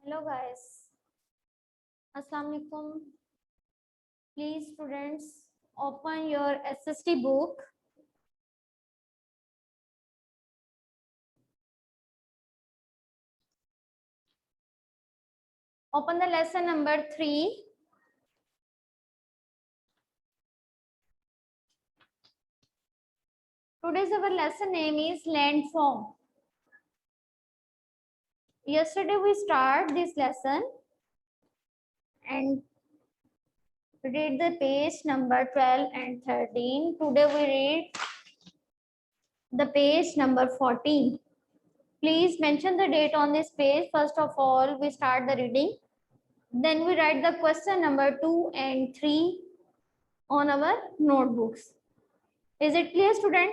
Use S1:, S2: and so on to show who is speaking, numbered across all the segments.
S1: Hello guys, Assalamu alaikum. Please students open your SST book. Open the lesson number 3. Today's our lesson name is landform. Yesterday we start this lesson and read the page number 12 and 13. Today we read the page number 14. Please mention the date on this page. First of all, we start the reading. Then we write the question number 2 and 3 on our notebooks. Is it clear, student?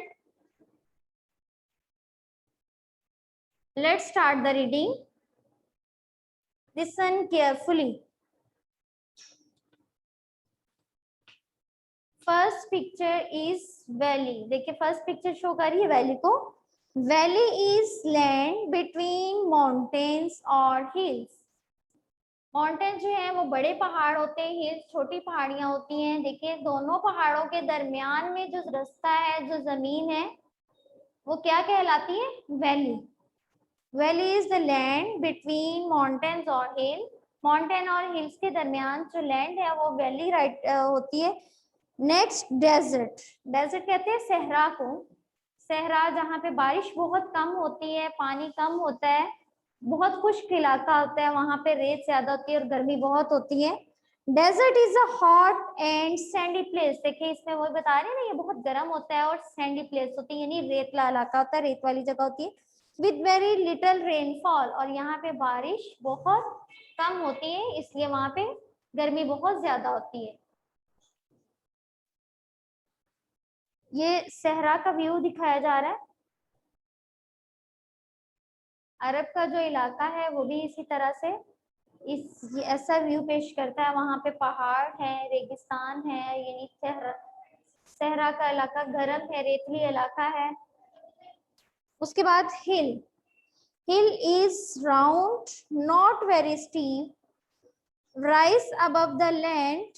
S1: Let's start the reading. Listen carefully. First picture is valley. देखिए first picture show कर रही है valley को. Valley is land between mountains or hills. Mountain जो है वो बड़े पहाड़ होते हैं, हिल्स छोटी पहाड़ियां होती हैं. देखिए दोनों पहाड़ों के दरमियान में जो रास्ता है, जो जमीन है, वो क्या कहलाती है? Valley. Valley is the land between mountains और हिल. माउंटेन और हिल्स के दरमियान जो लैंड है वो वैली होती है. Next desert. डेजर्ट कहते हैं सहरा को. सहरा जहाँ पे बारिश बहुत कम होती है, पानी कम होता है, बहुत खुश्क इलाका होता है, वहां पे रेत ज्यादा होती है और गर्मी बहुत होती है. Desert is a hot and sandy place. देखिए इसमें वही बता रहे हैं ना, ये बहुत गर्म होता है और सैंडी प्लेस होती है, यानी रेतला इलाका होता है, रेत वाली जगह होती है. With very little rainfall. और यहाँ पे बारिश बहुत कम होती है, इसलिए वहां पे गर्मी बहुत ज्यादा होती है. ये सहरा का व्यू दिखाया जा रहा है. अरब का जो इलाका है वो भी इसी तरह से ऐसा व्यू पेश करता है. वहां पे पहाड़ है, रेगिस्तान है, यानी सहरा का इलाका गर्म है, रेतली इलाका है. उसके बाद hill. Hill is round, not very steep, rise above the land.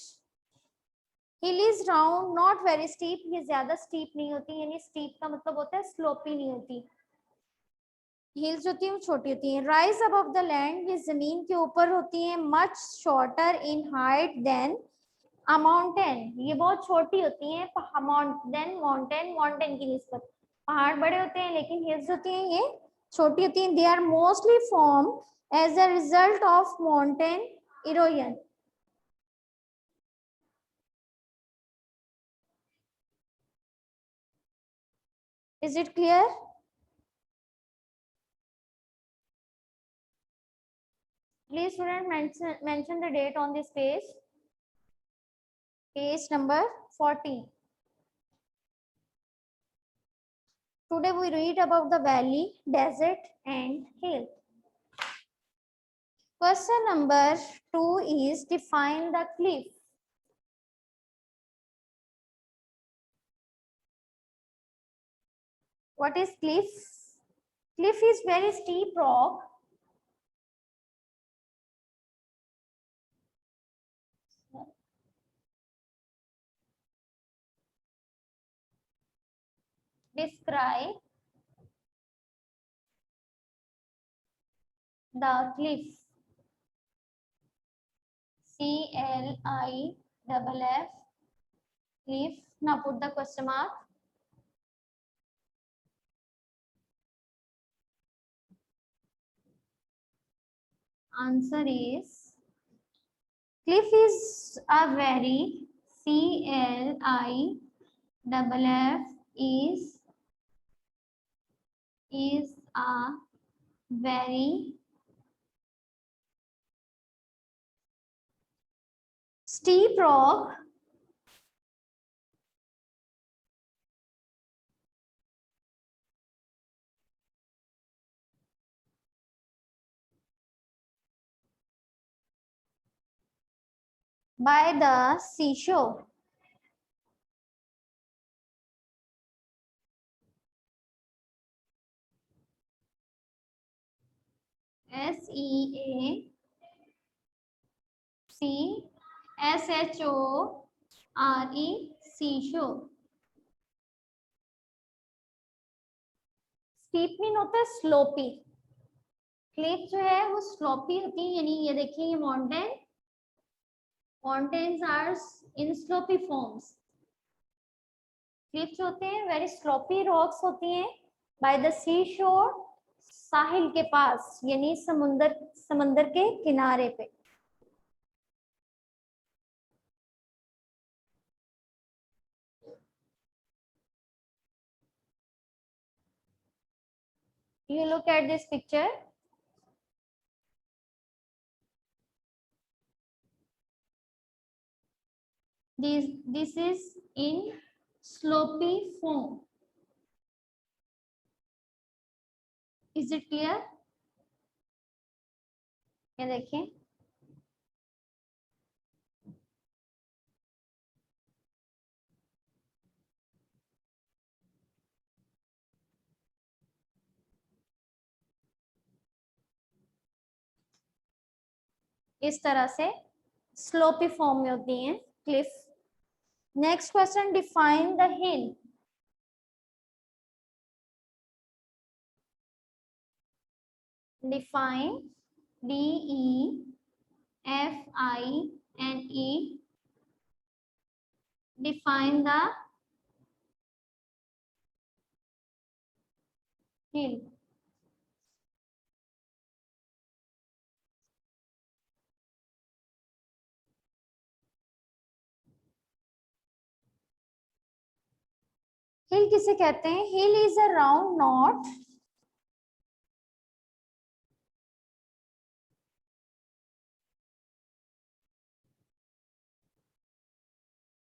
S1: Hill is round, not very steep. ये ज्यादा स्टीप नहीं होती, यानी स्टीप का मतलब होता है स्लोपी नहीं होती. हिल्स होती है वो छोटी होती हैं. राइज अबव द लैंड, ये जमीन के ऊपर होती हैं. Much shorter in height than a mountain, ये बहुत छोटी होती हैं देन माउंटेन. माउंटेन की निस्बत पहाड़ बड़े होते हैं, लेकिन हिल्स होती हैं ये छोटी होती हैं. They are mostly form as a result of mountain erosion. Is it clear? Please student mention the date on this page. Page number 14. Today we read about the valley, desert and hill. Question number 2 is define the cliff. What is cliff? Cliff is very steep rock. Describe the cliff. CLIFF. Cliff. Now put the question mark. Answer is cliff is a very CLIFF is a very steep rock by the seashore. SEA shore. Steep mean होता है sloppy, Cliff जो है वो sloppy होती है, यानी ये देखिए ये mountains are in slopy forms. Cliff जो होते हैं वेरी स्लोपी रॉक्स होती हैं बाय द सी शोर, साहिल के पास यानी समंदर के किनारे पे। You look at this picture. This is in slopy form. Is it clear? ये देखिए इस तरह से स्लोपी फॉर्म में होती हैं Cliff. Next question, define the hill. Define, DEFINE, define the hill. हिल किसे कहते हैं? Hill is a round not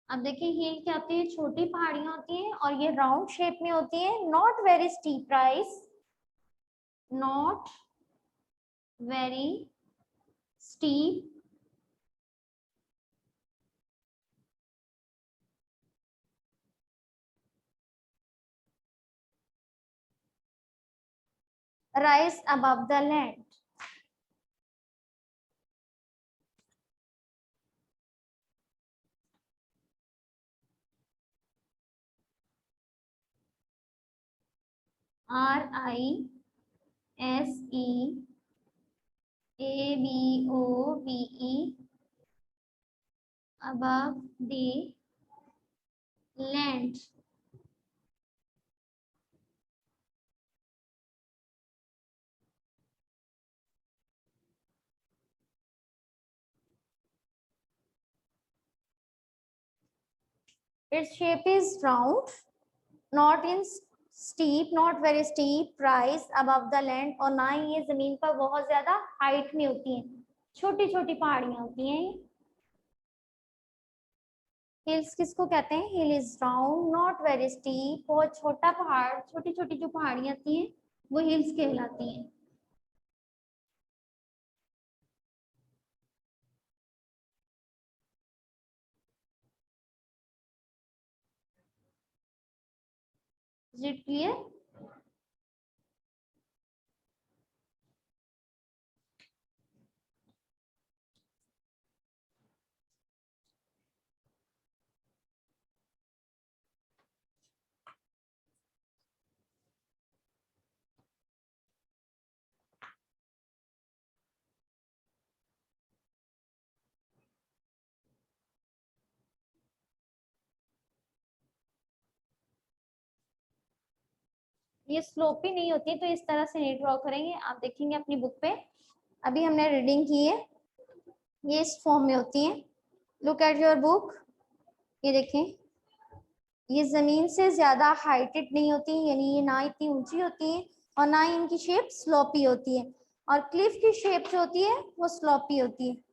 S1: अब देखिए हिल क्या होती है, छोटी पहाड़ियां होती हैं और ये राउंड शेप में होती है, not very steep rise, not very steep, rise above the land. RISEABOVE, above the land. Its shape is round, not in steep, not very steep, rise above the land, और ना ही ये जमीन पर बहुत ज्यादा हाइट में होती हैं, छोटी छोटी पहाड़ियां होती हैं। हिल्स किसको कहते हैं? Hill is round not very steep, बहुत छोटा पहाड़, छोटी छोटी जो पहाड़ियां होती हैं वो हिल्स कहलाती हैं। Is it clear? ये स्लोपी नहीं होती है तो इस तरह से नहीं ड्रॉ करेंगे, आप देखेंगे अपनी बुक पे, अभी हमने रीडिंग की है, ये इस फॉर्म में होती है। लुक एट योर बुक, ये देखें, ये जमीन से ज्यादा हाइटेड नहीं होती, यानी ये ना इतनी ऊंची होती है और ना ही इनकी शेप स्लोपी होती है, और क्लिफ की शेप जो होती है वो स्लोपी होती है।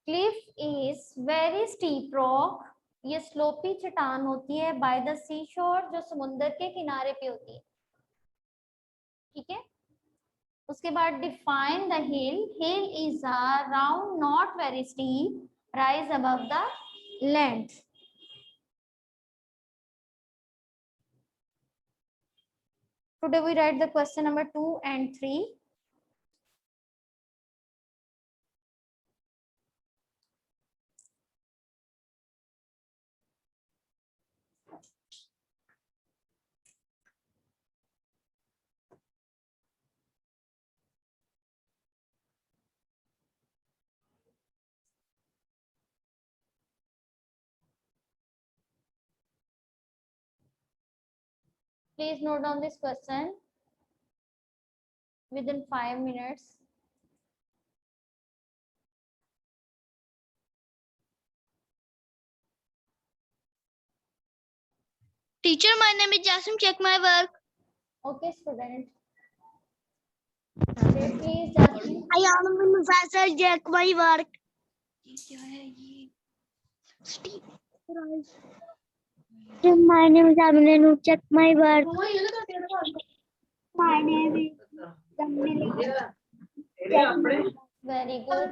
S1: Cliff is very steep rock, ये स्लोपी चट्टान होती है बाय द सी शोर, जो समुद्र के किनारे पे होती है। ठीक है, उसके बाद define the hill. Hill is a round not very steep rise above the land. Today we write the question number 2 and 3. Please note down this question within 5 minutes.
S2: Teacher, my name is Jasim. Check my work.
S1: Okay, student. Okay, please, Jasmine.
S2: I am Professor. Check my work. My name is Aminu. Check my work. My name is Jamil.
S1: Very good.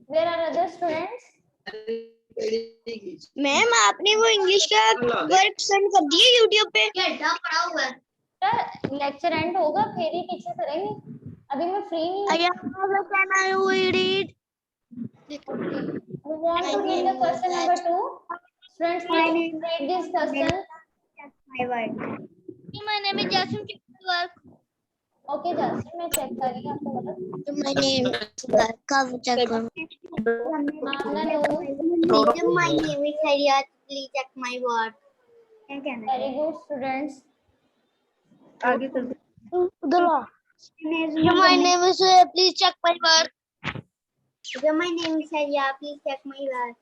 S1: Where are other students?
S2: Ma'am आपने वो English का work send कर दिया YouTube पे?
S1: Lecture and होगा फिर ही teacher करेंगे. अभी मैं फ्री नहीं हूँ.
S2: I can I read it?
S1: We want to read the question number 2. Students, please read this question.
S2: My work. My name is Jasim. Check my work.
S1: Okay, Jasmine, मैं check कर रही हूँ आपको बता.
S2: My name is कब check करूँ? My name is Hariyat. Please check my work.
S1: Very good, students.
S2: My name is please check my work. My name is Hariyat. Please check my work.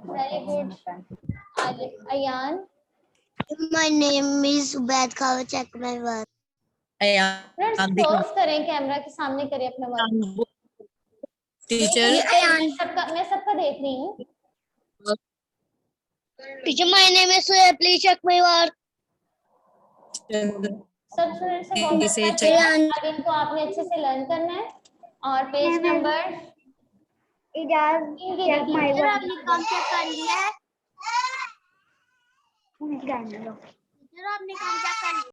S1: Very good. Ayan.
S2: My name is Ubaid Khan. Check my work.
S1: Friends, close करें camera के सामने करें अपना work.
S3: Teacher
S1: मैं सबका देख रही हूँ.
S2: Teacher, my name is please check my work.
S1: सब स्टूडेंट से बहुत अच्छा किया. अब इनको आपने अच्छे से लर्न करना है. और page number
S2: check my work. आपने काम चेक कर लिया है? टीचर आपने काम चेक कर लिया?